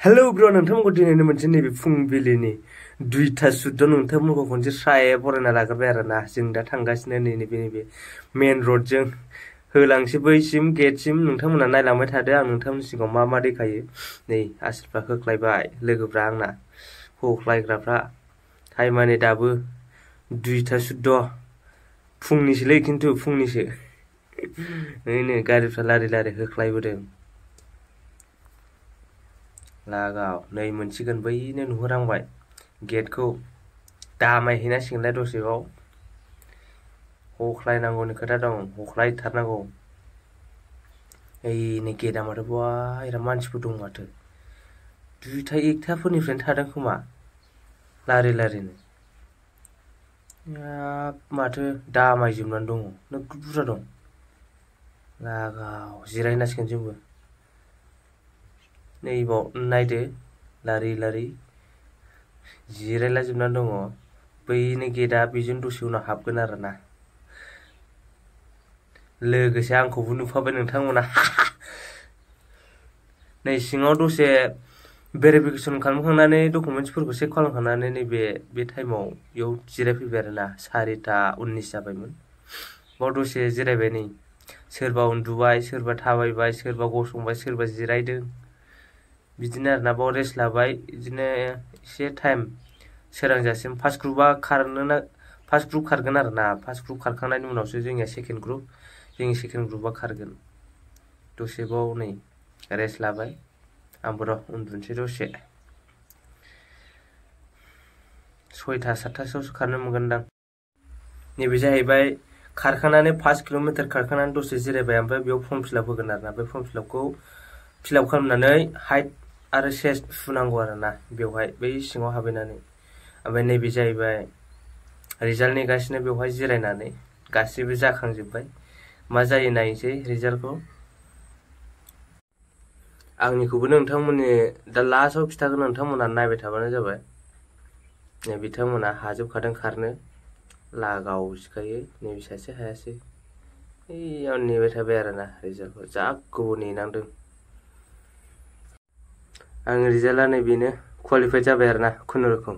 hello bro नोंथांमोनखौ दिनैनो मोनसे नैबे फुंबिलिनि 2टा सुद्द नोंथांमोनखौ खनसे स्रायै बरायना लाग्रोबाय आरोना जों दा थांगासिनो नैबे मेन रडजों होलांसै बैसिम गेटसिम नोंथांमोना नायलांबाय थादो आं नोंथांमोननि सिगाङाव मा देखायो नै आसिफ्रा होख्लायबाय लोगोफ्रा आंना होख्लायग्राफ्रा टाइमा नै दाबो 2टा सुद्द फुंनिसोलै खिन्थु फुंनिसो नै गारिफ्रा लारि लारि होख्लायबोदों लागाव नै मोनसिगोन बैनो नुहुरांबाय गेटखौ दामायहैनांसिगोनलाय दसेबाव हख्लायनांगौनि खोथा दं हख्लायथारनांगौ नै गेटआ माथो बिराद मानसिफोर दं माथो 2टा 1टाफोरनिफ्रायनो थादों खोमा लारि लारिनो माथो दामायजोबनानै दङ नोगोद बुरजा दं लागाव जिरायनांसिगोन जोंबो नैबाव नायदो लारि लारि जिरायलाजोबनानै दङ बैनो गेटआ बेजों दसे उनाव हाबगोन आरोना लोगोसे आंखौबो नुफाबाय नोंथांमोना नै सिङाव दसे भेरिफिकेसन खालामखांनानै डकुमेन्ट्सफोरखौ चेक खालामखांनानै नैबे टाइमाव बेयाव जिरायफैबाय आरोना 4:19 जाबायमोन बाव दसे जिरायबाय नै सोरबा उन्दुबाय सोरबा थाबायबाय सोरबा गसंबाय सोरबा जिरायदों बिदिनो आरोना बाव रेस्ट लाबाय बिदिनो एसे टाइम सोरांजासिम फार्स्ट ग्रुप खारगोन आरोना फार्स्ट ग्रुप खारखांनायनि उनावसो जोंनिया सेकेन्ड ग्रुप जोंनि सेकेन्ड ग्रुपआ खारगोन दसेबाव नै रेस्ट लाबाय आंबो र' उन्दुनोसै दसे 6टा 7टासोआवसो खारनो मोनगोनदां नैबे जाहैबाय खारखांनानै 5 किल'मिटार खारखांनानै दसे जिरायबाय ओमफ्राय बेयाव फर्म फिलआप होगोन आरोना बे फर्म फिलआपखौ फिलआप खालामनानै हाइट आरो चेस्ट सुनांगौ आरोना बेवहाय बै सिङाव हाबैनानै ओमफ्राय नैबे जाहैबाय रिजाल्ट नेगासिनो बेवहाय जिरायनानै गासिबो जाखांजोब्बाय मा जायो नायनोसै रिजाल्टखौ आंनिखौबो नोंथांमोननि दा लास्टआव खिथागोन नोंथांमोना नायबाय थाबानो जाबाय बिथांमोना हाजोबखादों खारनो लागाव सिखायो नैबे सासे हायासै आं नेबाय थाबाय आरोना रिजाल्टखौ जा गोबाव नेनांदों आं रिजाल्टआ नैबेनो क्वालिफाइड जाबाय आरोना खुनुरुखुम